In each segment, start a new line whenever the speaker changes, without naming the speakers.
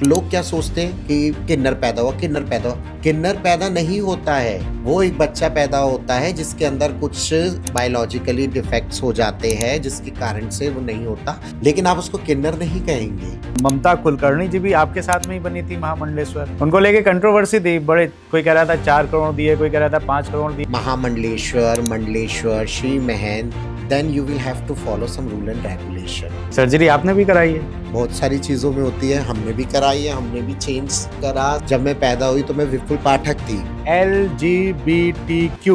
लोग क्या सोचते हैं कि किन्नर पैदा हुआ, किन्नर पैदा हुआ। किन्नर पैदा नहीं होता है, वो एक बच्चा पैदा होता है जिसके अंदर कुछ बायोलॉजिकली डिफेक्ट्स हो जाते हैं जिसके कारण से वो नहीं होता, लेकिन आप उसको किन्नर नहीं कहेंगे।
ममता कुलकर्णी जी भी आपके साथ में ही बनी थी महामंडलेश्वर, उनको लेके कंट्रोवर्सी थी बड़े, कोई कह रहा था 4 करोड़ दिए, कोई कह रहा था 5 करोड़ दिए।
महामंडलेश्वर, मंडलेश्वर, श्री महन, then you will have to follow some rule and regulation।
Surgery आपने भी कराई है?
बहुत सारी चीजों में होती है, हमने भी कराई है, हमने भी चेंज करा। जब मैं पैदा हुई तो मैं विपुल पाठक थी।
LGBTQ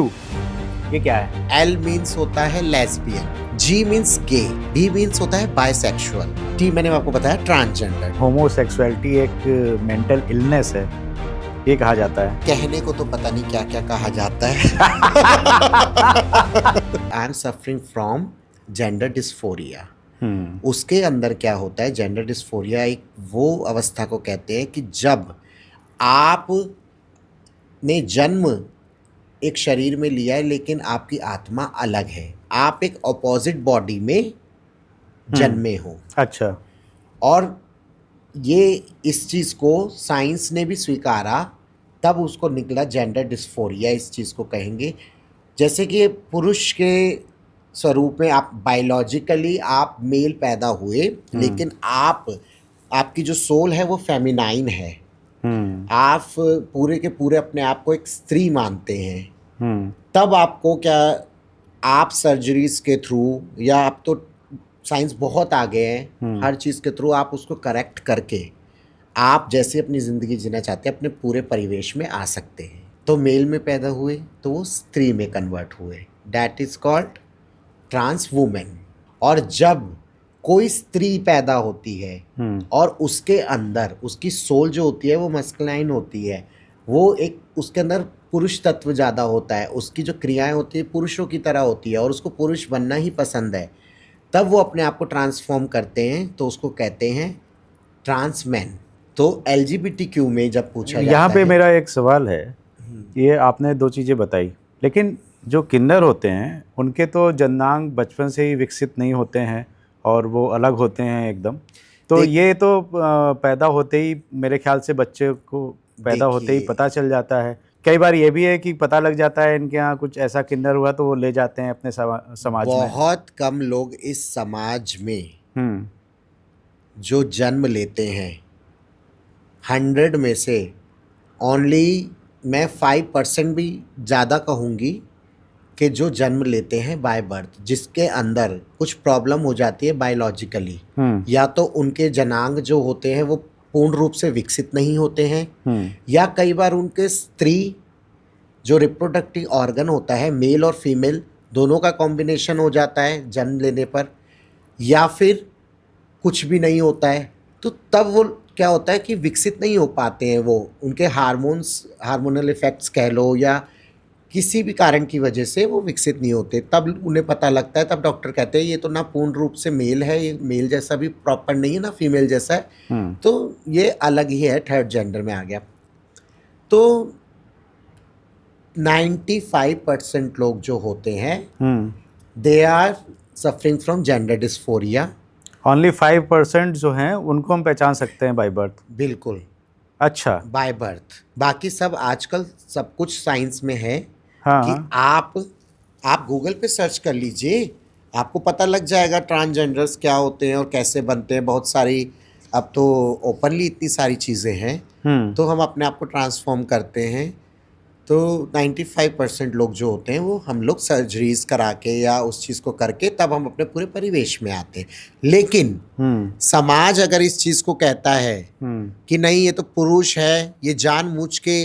ये क्या है?
L मीन्स होता है लेस्बियन, G मीन्स गे, B मीन्स होता है बाइसेक्सुअल, T मैंने आपको बताया ट्रांसजेंडर।
होमोसेक्सुअलिटी एक मेंटल इलनेस है, ये कहा जाता है।
कहने को तो पता नहीं क्या क्या कहा जाता है। I am suffering from gender dysphoria. उसके अंदर क्या होता है, जेंडर डिस्फोरिया एक वो अवस्था को कहते हैं कि जब आप ने जन्म एक शरीर में लिया है लेकिन आपकी आत्मा अलग है, आप एक अपोजिट बॉडी में जन्मे हो।
अच्छा।
और ये इस चीज़ को साइंस ने भी स्वीकारा, तब उसको निकला जेंडर डिस्फोरिया, इस चीज़ को कहेंगे। जैसे कि पुरुष के स्वरूप में आप बायोलॉजिकली आप मेल पैदा हुए, लेकिन आपकी जो सोल है वो फेमिनाइन है। आप पूरे के पूरे अपने आप को एक स्त्री मानते हैं। तब आपको क्या, आप सर्जरीज के थ्रू, या आप तो साइंस बहुत आगे हैं, हर चीज़ के थ्रू आप उसको करेक्ट करके आप जैसे अपनी ज़िंदगी जीना चाहते हैं अपने पूरे परिवेश में आ सकते हैं। तो मेल में पैदा हुए तो वो स्त्री में कन्वर्ट हुए, that is called trans women. और जब कोई स्त्री पैदा होती है और उसके अंदर उसकी सोल जो होती है वो मस्कुलाइन होती है, वो एक उसके अंदर पुरुष तत्व ज़्यादा होता है, उसकी जो क्रियाएं होती है पुरुषों की तरह होती है और उसको पुरुष बनना ही पसंद है, तब वो अपने आप को ट्रांसफॉर्म करते हैं, तो उसको कहते हैं ट्रांस मैन। तो LGBTQ में जब पूछा जाता
यहाँ पे
है,
मेरा एक सवाल है, ये आपने 2 चीज़ें बताई, लेकिन जो किन्नर होते हैं उनके तो जननांग बचपन से ही विकसित नहीं होते हैं और वो अलग होते हैं एकदम, तो ये तो पैदा होते ही मेरे ख्याल से बच्चे को पैदा होते ही पता चल जाता है। कई बार ये भी है कि पता लग जाता है इनके यहाँ कुछ ऐसा किन्नर हुआ तो वो ले जाते हैं अपने समाज में।
बहुत कम लोग इस समाज में जो जन्म लेते हैं, 100 में से ओनली मैं 5% भी ज़्यादा कहूँगी कि जो जन्म लेते हैं बाय बर्थ, जिसके अंदर कुछ प्रॉब्लम हो जाती है बायोलॉजिकली, या तो उनके जनांग जो होते हैं वो पूर्ण रूप से विकसित नहीं होते हैं, या कई बार उनके स्त्री जो रिप्रोडक्टिव ऑर्गन होता है, मेल और फीमेल दोनों का कॉम्बिनेशन हो जाता है जन्म लेने पर, या फिर कुछ भी नहीं होता है, तो तब वो क्या होता है कि विकसित नहीं हो पाते हैं। वो उनके हार्मोनल इफेक्ट्स कह लो या किसी भी कारण की वजह से वो विकसित नहीं होते, तब उन्हें पता लगता है, तब डॉक्टर कहते हैं ये तो ना पूर्ण रूप से मेल है, ये मेल जैसा भी प्रॉपर नहीं है, ना फीमेल जैसा है, तो ये अलग ही है, थर्ड जेंडर में आ गया। तो 95% लोग जो होते हैं they are suffering from gender dysphoria.
Only 5% जो हैं उनको हम पहचान सकते हैं बाय बर्थ?
बिल्कुल।
अच्छा,
बाय बर्थ, बाकी सब आजकल सब कुछ साइंस में है।
हाँ।
कि आप गूगल पे सर्च कर लीजिए, आपको पता लग जाएगा ट्रांसजेंडर्स क्या होते हैं और कैसे बनते हैं। बहुत सारी, अब तो ओपनली इतनी सारी चीज़ें हैं, तो हम अपने आप को ट्रांसफॉर्म करते हैं। तो 95% लोग जो होते हैं वो हम लोग सर्जरीज करा के या उस चीज़ को करके तब हम अपने पूरे परिवेश में आते हैं। लेकिन समाज अगर इस चीज़ को कहता है कि नहीं ये तो पुरुष है, ये जानबूझ के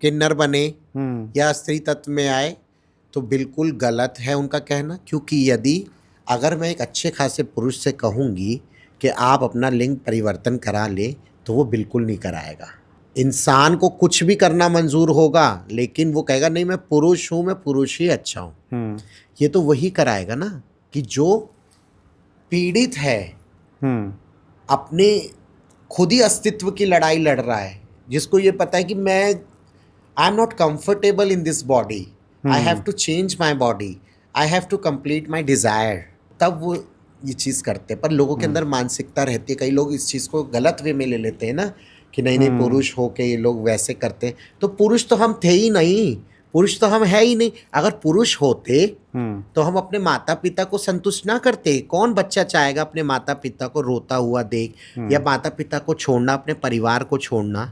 किन्नर बने या स्त्री तत्व में आए, तो बिल्कुल गलत है उनका कहना। क्योंकि अगर मैं एक अच्छे खासे पुरुष से कहूँगी कि आप अपना लिंग परिवर्तन करा ले, तो वो बिल्कुल नहीं कराएगा। इंसान को कुछ भी करना मंजूर होगा, लेकिन वो कहेगा नहीं मैं पुरुष हूँ, मैं पुरुष ही अच्छा हूँ। ये तो वही कराएगा ना कि जो पीड़ित है, अपने खुद ही अस्तित्व की लड़ाई लड़ रहा है, जिसको ये पता है कि मैं I am not comfortable in this body, I have to change my body, I have to complete my desire, तब वो ये चीज़ करते हैं, पर लोगों के अंदर मानसिकता रहती है, कई लोग इस चीज़ को गलत वे में ले लेते हैं ना कि नहीं नहीं पुरुष हो के ये लोग वैसे करते हैं। तो पुरुष तो हम थे ही नहीं, पुरुष तो हम है ही नहीं। अगर पुरुष होते तो हम अपने माता पिता को संतुष्ट ना करते। कौन बच्चा चाहेगा अपने माता पिता को रोता हुआ देख, या माता पिता को छोड़ना, अपने परिवार को छोड़ना,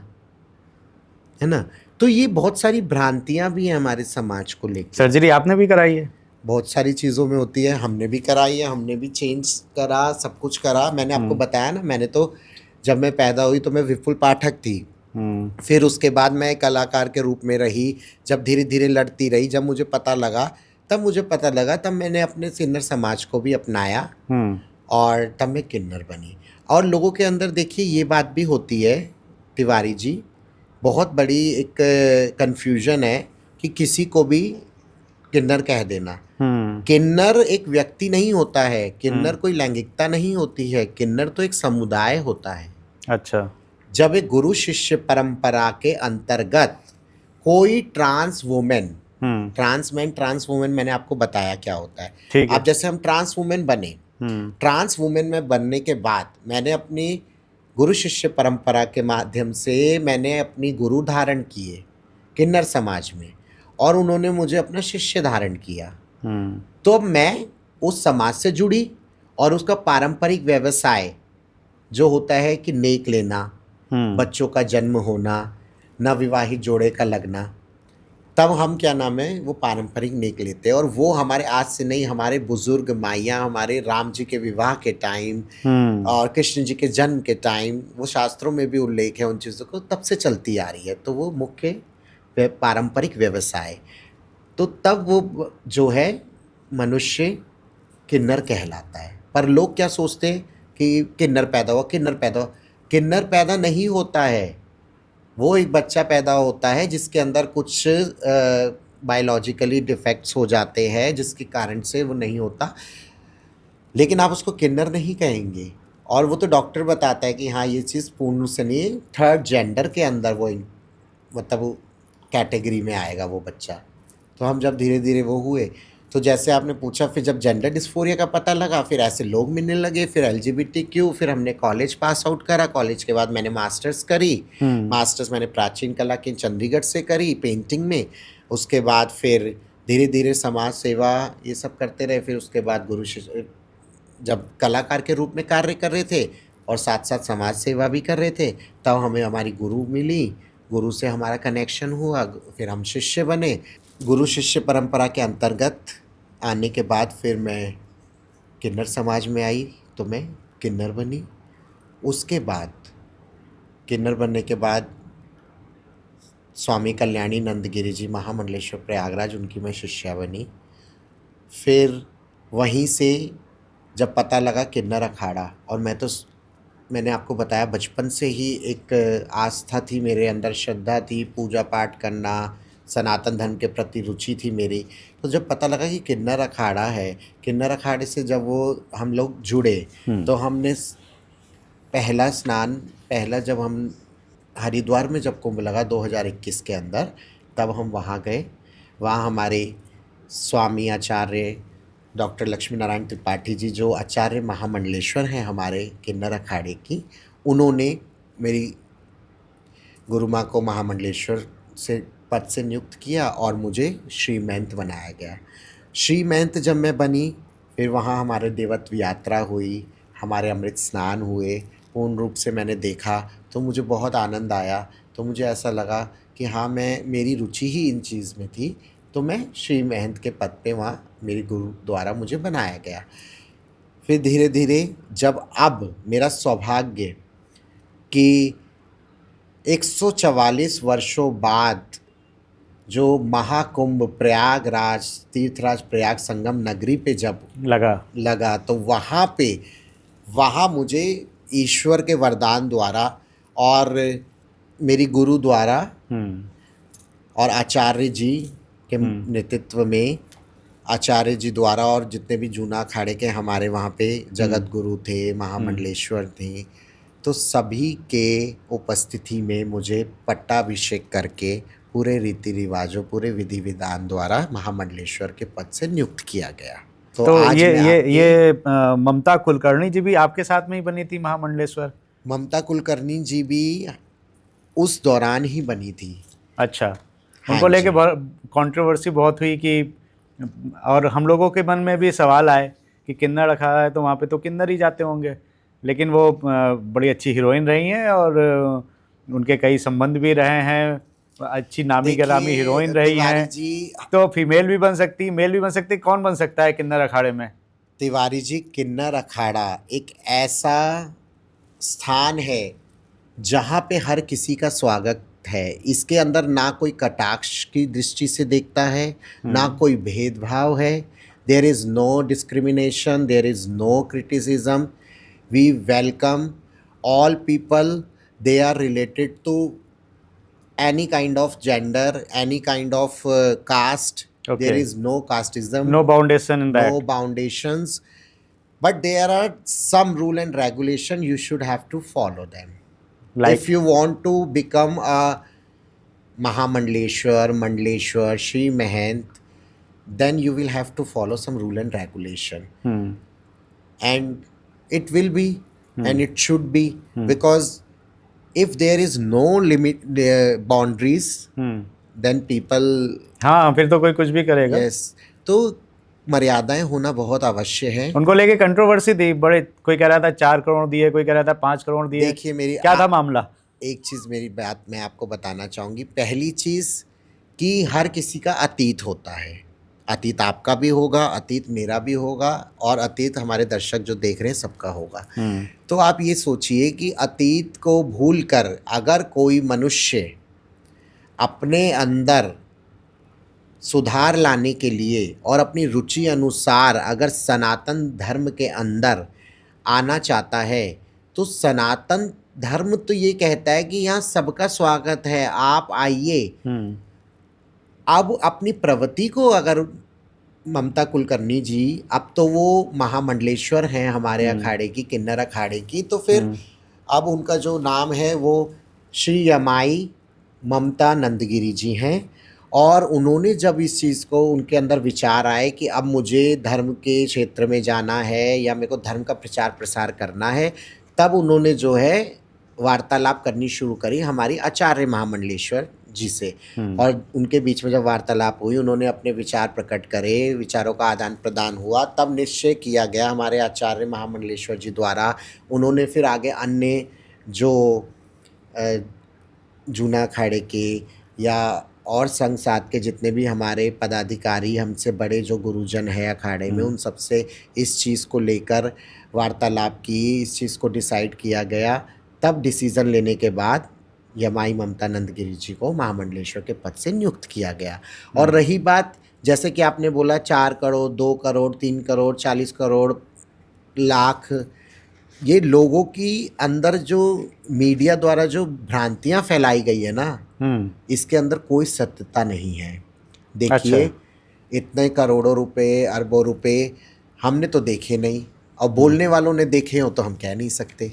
है ना। तो ये बहुत सारी भ्रांतियां भी हैं हमारे समाज को लेकर।
सर्जरी आपने भी कराई है?
बहुत सारी चीज़ों में होती है, हमने भी कराई है, हमने भी चेंज करा, सब कुछ करा। मैंने आपको बताया ना, मैंने तो जब मैं पैदा हुई तो मैं विपुल पाठक थी, फिर उसके बाद मैं कलाकार के रूप में रही। जब धीरे धीरे लड़ती रही, जब मुझे पता लगा तब मैंने अपने किन्नर समाज को भी अपनाया और तब मैं किन्नर बनी। और लोगों के अंदर देखिए ये बात भी होती है तिवारी जी, बहुत बड़ी एक कन्फ्यूजन है कि किसी को भी किन्नर कह देना। किन्नर एक व्यक्ति नहीं होता है, किन्नर कोई लैंगिकता नहीं होती है, किन्नर तो एक समुदाय होता है।
अच्छा।
जब एक गुरु शिष्य परंपरा के अंतर्गत कोई ट्रांस वुमेन, ट्रांस वुमेन मैंने आपको बताया क्या होता है।
ठीक है।
अब जैसे हम ट्रांस वुमेन बने, ट्रांस वुमेन में बनने के बाद मैंने अपनी गुरु शिष्य परंपरा के माध्यम से मैंने अपनी गुरु धारण किए किन्नर समाज में, और उन्होंने मुझे अपना शिष्य धारण किया। तो मैं उस समाज से जुड़ी, और उसका पारंपरिक व्यवसाय जो होता है कि नेक लेना, बच्चों का जन्म होना, नवविवाहित जोड़े का लगना, तब हम क्या नाम है वो पारंपरिक नेक लेते हैं। और वो हमारे आज से नहीं, हमारे बुजुर्ग माइयाँ, हमारे राम जी के विवाह के टाइम और कृष्ण जी के जन्म के टाइम, वो शास्त्रों में भी उल्लेख है उन चीज़ों को, तब से चलती आ रही है। तो वो मुख्य पारंपरिक व्यवसाय, तो तब वो जो है मनुष्य किन्नर कहलाता है। पर लोग क्या सोचते हैं कि किन्नर पैदा हुआ, किन्नर पैदा नहीं होता है। वो एक बच्चा पैदा होता है जिसके अंदर कुछ बायोलॉजिकली डिफेक्ट्स हो जाते हैं, जिसके कारण से वो नहीं होता, लेकिन आप उसको किन्नर नहीं कहेंगे। और वो तो डॉक्टर बताता है कि हाँ ये चीज़ पूर्ण से नहीं, थर्ड जेंडर के अंदर वो मतलब वो कैटेगरी में आएगा वो बच्चा। तो हम जब धीरे धीरे वो हुए, तो जैसे आपने पूछा, फिर जब जेंडर डिस्फोरिया का पता लगा, फिर ऐसे लोग मिलने लगे, फिर LGBTQ, फिर हमने कॉलेज पास आउट करा। कॉलेज के बाद मैंने मास्टर्स करी। मास्टर्स मैंने प्राचीन कला के चंडीगढ़ से करी पेंटिंग में। उसके बाद फिर धीरे धीरे समाज सेवा ये सब करते रहे। फिर उसके बाद गुरु शिष्य, जब कलाकार के रूप में कार्य कर रहे थे और साथ साथ समाज सेवा भी कर रहे थे, तब हमें हमारी गुरु मिली, गुरु से हमारा कनेक्शन हुआ, फिर हम शिष्य बने। गुरु शिष्य परंपरा के अंतर्गत आने के बाद फिर मैं किन्नर समाज में आई, तो मैं किन्नर बनी। उसके बाद किन्नर बनने के बाद स्वामी कल्याणी नंदगिरी जी महामंडलेश्वर प्रयागराज, उनकी मैं शिष्या बनी। फिर वहीं से जब पता लगा किन्नर अखाड़ा, और मैंने आपको बताया बचपन से ही एक आस्था थी मेरे अंदर, श्रद्धा थी, पूजा पाठ करना, सनातन धर्म के प्रति रुचि थी मेरी। तो जब पता लगा कि किन्नर अखाड़ा है, किन्नर अखाड़े से जब वो हम लोग जुड़े, तो हमने पहला जब हम हरिद्वार में जब कुंभ लगा 2021 के अंदर, तब हम वहाँ गए। वहाँ हमारे स्वामी आचार्य डॉक्टर लक्ष्मी नारायण त्रिपाठी जी, जो आचार्य महामंडलेश्वर हैं हमारे किन्नर अखाड़े की, उन्होंने मेरी गुरु माँ को महामंडलेश्वर से पद से नियुक्त किया और मुझे श्री महंत बनाया गया। श्री महंत जब मैं बनी, फिर वहाँ हमारे देवत्व यात्रा हुई, हमारे अमृत स्नान हुए, पूर्ण रूप से मैंने देखा, तो मुझे बहुत आनंद आया। तो मुझे ऐसा लगा कि हाँ, मेरी रुचि ही इन चीज़ में थी, तो मैं श्री महंत के पद पे वहाँ मेरे गुरु द्वारा मुझे बनाया गया। फिर धीरे धीरे जब अब मेरा सौभाग्य कि 144 वर्षों बाद जो महाकुंभ प्रयागराज, तीर्थराज प्रयाग संगम नगरी पे जब लगा, तो वहाँ मुझे ईश्वर के वरदान द्वारा और मेरी गुरु द्वारा और आचार्य जी के नेतृत्व में, आचार्य जी द्वारा, और जितने भी जूना अखाड़े के हमारे वहाँ पे जगत गुरु थे, महामंडलेश्वर थे, तो सभी के उपस्थिति में मुझे पट्टाभिषेक करके पूरे रीति रिवाजों, पूरे विधि विधान द्वारा महामंडलेश्वर के पद से नियुक्त किया गया।
तो
आज मैं आपके
ये ममता कुलकर्णी जी भी आपके साथ में ही बनी थी महामंडलेश्वर?
ममता कुलकर्णी जी भी उस दौरान ही बनी थी।
अच्छा।
हाँ
उनको लेके
जी।
कंट्रोवर्सी बहुत हुई कि, और हम लोगों के मन में भी सवाल आए कि किन्नर अखाड़ा है तो वहाँ पे तो किन्नर ही जाते होंगे, लेकिन वो बड़ी अच्छी हीरोइन रही हैं और उनके कई संबंध भी रहे हैं, अच्छी नामी गिरामी हीरोइन
देखिए
रही
तिवारी
हैं।
जी,
तो फीमेल भी बन सकती, मेल भी बन सकती, कौन बन सकता है किन्नर अखाड़े में?
तिवारी जी, किन्नर अखाड़ा एक ऐसा स्थान है जहाँ पे हर किसी का स्वागत है। इसके अंदर ना कोई कटाक्ष की दृष्टि से देखता है, ना कोई भेदभाव है। There is no discrimination, there is no criticism. We welcome all people. They are related to any kind of gender, any kind of caste. There
Okay.
is no casteism,
no boundation in
no
that.
foundations, but there are some rule and regulation. You should have to follow them
like
if you want to become a Mahamandleshwar, Mandleshwar, Shri Mahant. Then you will have to follow some rule and regulation, and it will be and it should be, because if there is no limit boundaries, then people,
हाँ, फिर तो कोई कुछ भी करेगा।
yes, तो मर्यादाएं होना बहुत आवश्यक है।
उनको लेके कंट्रोवर्सी थी बड़े, कोई कह रहा था 4 करोड़ दिए, कोई कह रहा था 5 करोड़ दिए।
देखिए मेरी
क्या था मामला?
एक चीज़, मेरी बात मैं आपको बताना चाहूँगी। पहली चीज़ कि हर किसी का अतीत होता है। अतीत आपका भी होगा, अतीत मेरा भी होगा, और अतीत हमारे दर्शक जो देख रहे हैं सबका होगा। तो आप ये सोचिए कि अतीत को भूलकर अगर कोई मनुष्य अपने अंदर सुधार लाने के लिए और अपनी रुचि अनुसार अगर सनातन धर्म के अंदर आना चाहता है, तो सनातन धर्म तो ये कहता है कि यहाँ सबका स्वागत है, आप आइए। अब अपनी प्रवृत्ति को अगर ममता कुलकर्णी जी, अब तो वो महामंडलेश्वर हैं हमारे अखाड़े की, किन्नर अखाड़े की, तो फिर अब उनका जो नाम है वो श्री यमाई ममता नंदगिरी जी हैं। और उन्होंने जब इस चीज़ को, उनके अंदर विचार आए कि अब मुझे धर्म के क्षेत्र में जाना है या मेरे को धर्म का प्रचार प्रसार करना है, तब उन्होंने जो है वार्तालाप करनी शुरू करी हमारी आचार्य महामंडलेश्वर जी से। और उनके बीच में जब वार्तालाप हुई, उन्होंने अपने विचार प्रकट करे, विचारों का आदान प्रदान हुआ, तब निश्चय किया गया हमारे आचार्य महामंडलेश्वर जी द्वारा। उन्होंने फिर आगे अन्य जो जूना अखाड़े के या और संघ साथ के जितने भी हमारे पदाधिकारी, हमसे बड़े जो गुरुजन हैं अखाड़े में, उन सबसे इस चीज़ को लेकर वार्तालाप की, इस चीज़ को डिसाइड किया गया। तब डिसीज़न लेने के बाद यमाई ममता नंदगिरी जी को महामंडलेश्वर के पद से नियुक्त किया गया। और रही बात, जैसे कि आपने बोला 4 करोड़, 2 करोड़, 3 करोड़, 40 करोड़, लाख, ये लोगों की अंदर जो मीडिया द्वारा जो भ्रांतियां फैलाई गई है ना, इसके अंदर कोई सत्यता नहीं है। देखिए, इतने करोड़ों रुपए, अरबों रुपए हमने तो देखे नहीं, और बोलने वालों ने देखे हो तो हम कह नहीं सकते।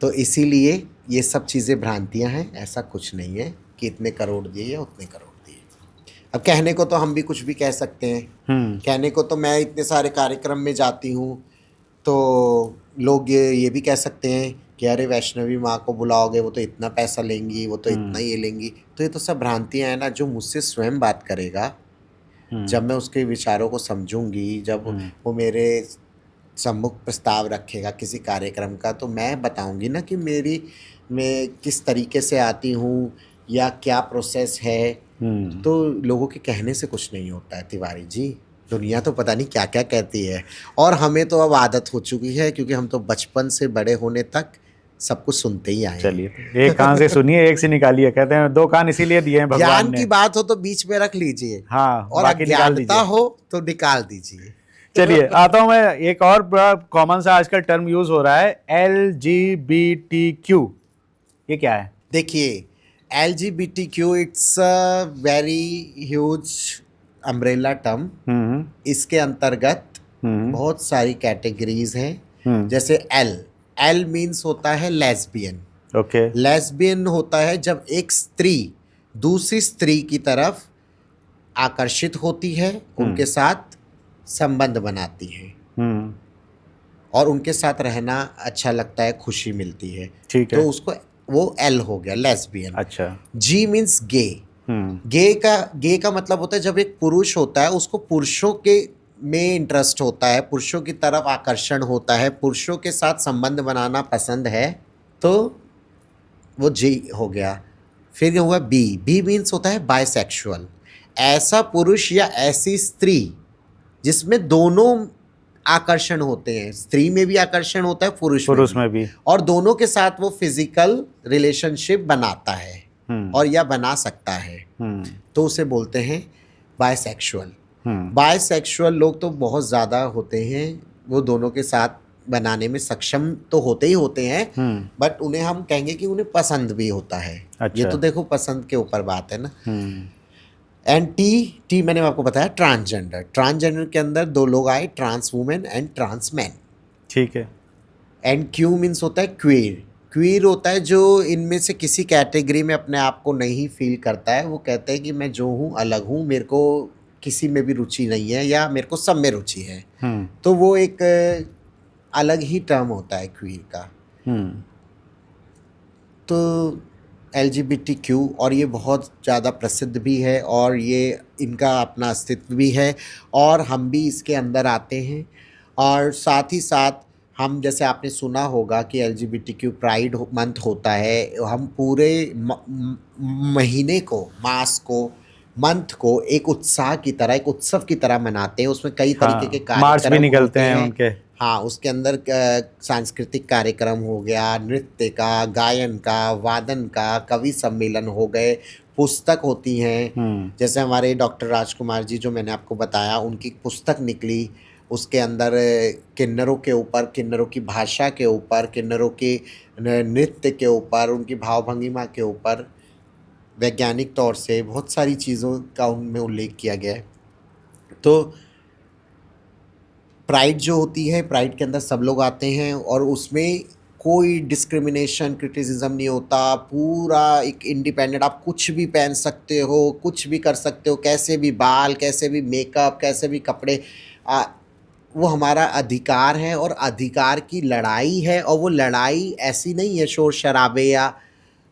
तो इसीलिए ये सब चीज़ें भ्रांतियां हैं, ऐसा कुछ नहीं है कि इतने करोड़ दिए या उतने करोड़ दिए। अब कहने को तो हम भी कुछ भी कह सकते हैं। कहने को तो मैं इतने सारे कार्यक्रम में जाती हूँ, तो लोग ये भी कह सकते हैं कि अरे वैष्णवी माँ को बुलाओगे वो तो इतना पैसा लेंगी, वो तो इतना ये लेंगी। तो ये तो सब भ्रांतियाँ हैं ना। जो मुझसे स्वयं बात करेगा, जब मैं उसके विचारों को समझूंगी, जब वो मेरे सम्मुख प्रस्ताव रखेगा किसी कार्यक्रम का, तो मैं बताऊंगी ना कि मैं किस तरीके से आती हूँ या क्या प्रोसेस है। तो लोगों के कहने से कुछ नहीं होता है तिवारी जी। दुनिया तो पता नहीं क्या क्या कहती है, और हमें तो अब आदत हो चुकी है, क्योंकि हम तो बचपन से बड़े होने तक सब कुछ सुनते ही आए।
चलिए, एक कान से सुनिए, एक से निकालिए। कहते हैं 2 कान इसीलिए दिए हैं भगवान ने।
ज्ञान की बात हो तो बीच में रख लीजिए,
हाँ,
और
बाकी निकाल
अज्ञानता
दीजिए।
हो तो निकाल दीजिए।
चलिए, आता हूँ मैं। एक और बड़ा कॉमन सा आजकल टर्म यूज हो रहा है, LGBTQ। ये क्या है?
देखिए, LGBTQ it's a very huge umbrella term. इसके अंतर्गत बहुत सारी कैटेगरीज हैं। जैसे एल मीन्स होता है लेस्बियन।
ओके।
लेस्बियन होता है जब एक स्त्री दूसरी स्त्री की तरफ आकर्षित होती है, उनके साथ संबंध बनाती हैं
हम्म,
और उनके साथ रहना अच्छा लगता है, खुशी मिलती है,
ठीक
तो
है।
उसको वो एल हो गया, लेस्बियन।
अच्छा।
जी मीन्स गे।
हम्म,
गे का मतलब होता है जब एक पुरुष होता है उसको पुरुषों के में इंटरेस्ट होता है, पुरुषों की तरफ आकर्षण होता है, पुरुषों के साथ संबंध बनाना पसंद है, तो वो जी हो गया। फिर ये हुआ बी। बी मीन्स होता है बायसेक्सुअल, ऐसा पुरुष या ऐसी स्त्री जिसमें दोनों आकर्षण होते हैं, स्त्री में भी आकर्षण होता है, पुरुष में
पुरुष
भी,
में भी।
और दोनों के साथ वो फिजिकल रिलेशनशिप बनाता है
हम्म,
और या बना सकता है,
हम्म,
तो उसे बोलते हैं बायसेक्सुअल।
हम्म,
बायसेक्सुअल लोग तो बहुत ज़्यादा होते हैं, वो दोनों के साथ बनाने में सक्षम तो होते ही होते हैं,
हम्म,
बट उन्हें हम कहेंगे कि उन्हें पसंद भी होता है। ये
अच्छा।
तो देखो पसंद के ऊपर बात है ना।
हम्म,
एंड टी, टी मैंने आपको बताया ट्रांसजेंडर। ट्रांसजेंडर के अंदर दो लोग आए, trans women and trans man.
ठीक है।
एंड क्यू मीन्स होता है क्वीर। क्वीर होता है जो इनमें से किसी कैटेगरी में अपने आप को नहीं फील करता है, वो कहते हैं कि मैं जो हूँ अलग हूँ, मेरे को किसी में भी रुचि नहीं है या मेरे को सब में रुचि है,
हम्म,
तो वो एक अलग ही टर्म होता है क्वीर का।
हम्म,
तो LGBTQ, और ये बहुत ज़्यादा प्रसिद्ध भी है और ये इनका अपना अस्तित्व भी है और हम भी इसके अंदर आते हैं। और साथ ही साथ हम, जैसे आपने सुना होगा कि LGBTQ प्राइड मंथ होता है, हम पूरे महीने को, मास को, मंथ को एक उत्साह की तरह, एक उत्सव की तरह मनाते हैं। उसमें कई तरीके के
हाँ, मार्च भी
कार्यक्रम
निकलते
होते
हैं
हैं।
उनके।
हाँ, उसके अंदर सांस्कृतिक कार्यक्रम हो गया, नृत्य का, गायन का, वादन का, कवि सम्मेलन हो गए, पुस्तक होती हैं।
हम्म,
जैसे हमारे डॉक्टर राजकुमार जी जो मैंने आपको बताया, उनकी पुस्तक निकली, उसके अंदर किन्नरों के ऊपर, किन्नरों की भाषा के ऊपर, किन्नरों के नृत्य के ऊपर, उनकी भाव भंगिमा के ऊपर वैज्ञानिक तौर से बहुत सारी चीज़ों का उनमें उल्लेख किया गया है। तो प्राइड जो होती है, प्राइड के अंदर सब लोग आते हैं और उसमें कोई डिस्क्रिमिनेशन, क्रिटिसिज्म नहीं होता, पूरा एक इंडिपेंडेंट, आप कुछ भी पहन सकते हो, कुछ भी कर सकते हो, कैसे भी बाल, कैसे भी मेकअप, कैसे भी कपड़े, वो हमारा अधिकार है और अधिकार की लड़ाई है। और वो लड़ाई ऐसी नहीं है शोर शराबे या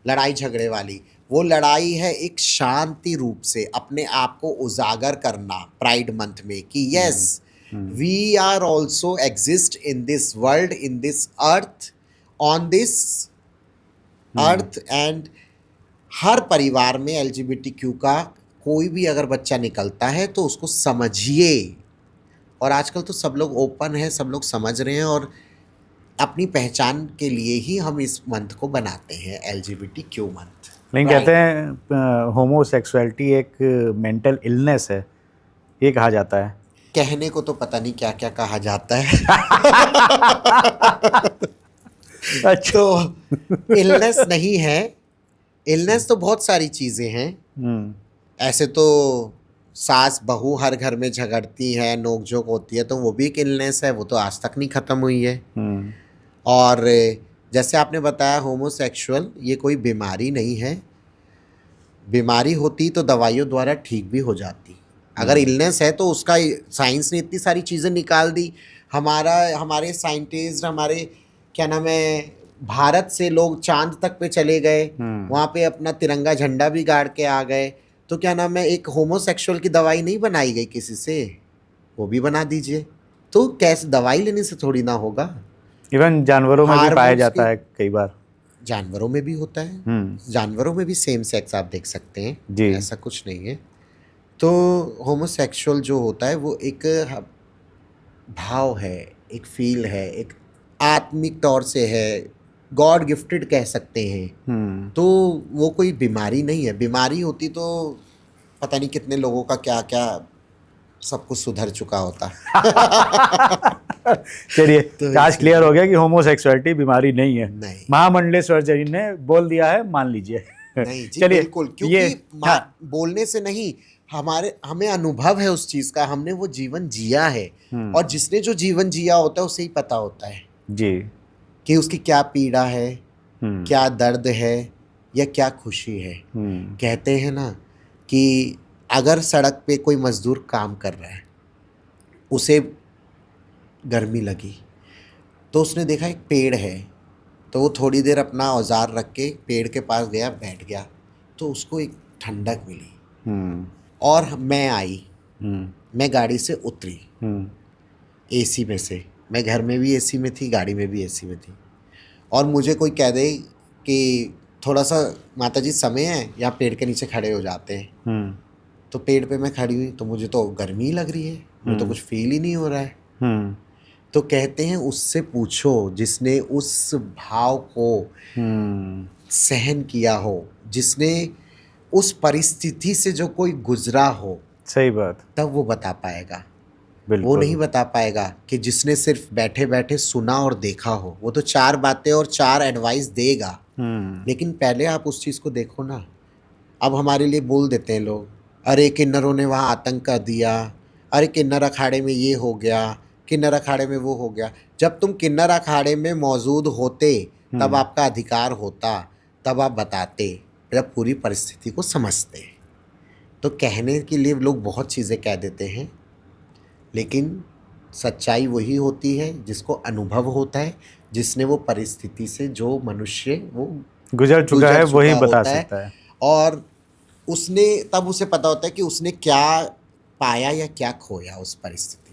लड़ाई झगड़े वाली, वो लड़ाई है एक शांति रूप से अपने आप को उजागर करना प्राइड मंथ में कि yes, we are also exist in this world, in this earth, on this earth. And हर परिवार में LGBTQ का कोई भी अगर बच्चा निकलता है तो उसको समझिए। और आजकल तो सब लोग ओपन है, सब लोग समझ रहे हैं और अपनी पहचान के लिए ही हम इस मंथ को बनाते हैं, LGBTQ मंथ।
लेकिन कहते हैं होमोसेक्सुअलिटी एक मेंटल इलनेस है, ये कहा जाता है।
कहने को तो पता नहीं क्या क्या कहा जाता है।
अच्छा।
तो इलनेस नहीं है, इलनेस तो बहुत सारी चीज़ें हैं।
हम्म,
ऐसे तो सास बहू हर घर में झगड़ती है, नोक-झोंक होती है, तो वो भी एक इलनेस है, वो तो आज तक नहीं ख़त्म हुई है।
हम्म,
और जैसे आपने बताया होमोसेक्सुअल, ये कोई बीमारी नहीं है, बीमारी होती तो दवाइयों द्वारा ठीक भी हो जाती। अगर इलनेस है तो उसका साइंस ने इतनी सारी चीज़ें निकाल दी, हमारे साइंटिस्ट, हमारे क्या नाम है, भारत से लोग चांद तक पे चले गए, वहाँ पे अपना तिरंगा झंडा भी गाड़ के आ गए, तो क्या नाम है, एक होमोसेक्सुअल की दवाई नहीं बनाई गई किसी से, वो भी बना दीजिए। तो कैसे दवाई लेने से थोड़ी ना होगा।
इवन जानवरों में भी पाया
हार्मोन्स
जाता
की,
है कई बार।
जानवरों में भी होता है,
हम्म,
जानवरों में भी सेम सेक्स आप देख सकते हैं,
जी।
ऐसा कुछ नहीं है। तो होमोसेक्सुअल जो होता है वो एक भाव है, एक फील है, एक आत्मिक तौर से है, गॉड गिफ्टेड कह सकते हैं।
हम्म,
तो वो कोई बीमारी नहीं है, बीमारी होती तो पता नहीं कितने लोगों का क्या क्या सब कुछ सुधर चुका होता।
चलिए,
तो
आज
इसीलिए
क्लियर हो गया कि होमोसेक्सुअलिटी बीमारी नहीं है।
नहीं,
महामंडलेश्वर जी ने बोल दिया है, मान लीजिए।
नहीं जी
चलिए,
बिल्कुल,
ये
क्योंकि
हाँ,
बोलने से नहीं, हमें अनुभव है उस चीज़ का, हमने वो जीवन जिया है। और जिसने जो जीवन जिया होता है उसे ही पता होता है
जी।
कि उसकी क्या पीड़ा है,
हम्म,
क्या दर्द है या क्या खुशी है। कहते हैं ना कि अगर सड़क पे कोई मजदूर काम कर रहा है उसे गर्मी लगी, तो उसने देखा एक पेड़ है, तो वो थोड़ी देर अपना औजार रख के पेड़ के पास गया, बैठ गया, तो उसको एक ठंडक मिली।
हम्म
और मैं आई,
हम्म
मैं गाड़ी से उतरी,
हम्म
एसी में से, मैं घर में भी एसी में थी, गाड़ी में भी एसी में थी, और मुझे कोई कह दे कि थोड़ा सा माता जी समय है, यहाँ पेड़ के नीचे खड़े हो जाते हैं,
हम्म
तो पेड़ पे मैं खड़ी हुई, तो मुझे तो गर्मी ही लग रही है, मुझे तो कुछ फील ही नहीं हो रहा है।
हम्म
तो कहते हैं उससे पूछो जिसने उस भाव को
हम्म
सहन किया हो, जिसने उस परिस्थिति से जो कोई गुजरा हो,
सही बात।
तब वो बता पाएगा। वो
बिल्कुल।
नहीं बता पाएगा कि जिसने सिर्फ बैठे बैठे सुना और देखा हो। वो तो 4 बातें और 4 एडवाइस देगा,
हम्म
लेकिन पहले आप उस चीज़ को देखो ना। अब हमारे लिए बोल देते हैं लोग, अरे किन्नरों ने वहाँ आतंक कर दिया, अरे किन्नर अखाड़े में ये हो गया, किन्नर अखाड़े में वो हो गया। जब तुम किन्नर अखाड़े में मौजूद होते, तब आपका अधिकार होता, तब आप बताते, जब पूरी परिस्थिति को समझते। तो कहने के लिए लोग बहुत चीज़ें कह देते हैं, लेकिन सच्चाई वही होती है जिसको अनुभव होता है, जिसने वो परिस्थिति से, जो मनुष्य वो
गुजर चुका
गुजर
है वही
चुका
बता
होता है,
सकता है।
और उसने तब उसे पता होता है कि उसने क्या पाया या क्या खोया उस परिस्थिति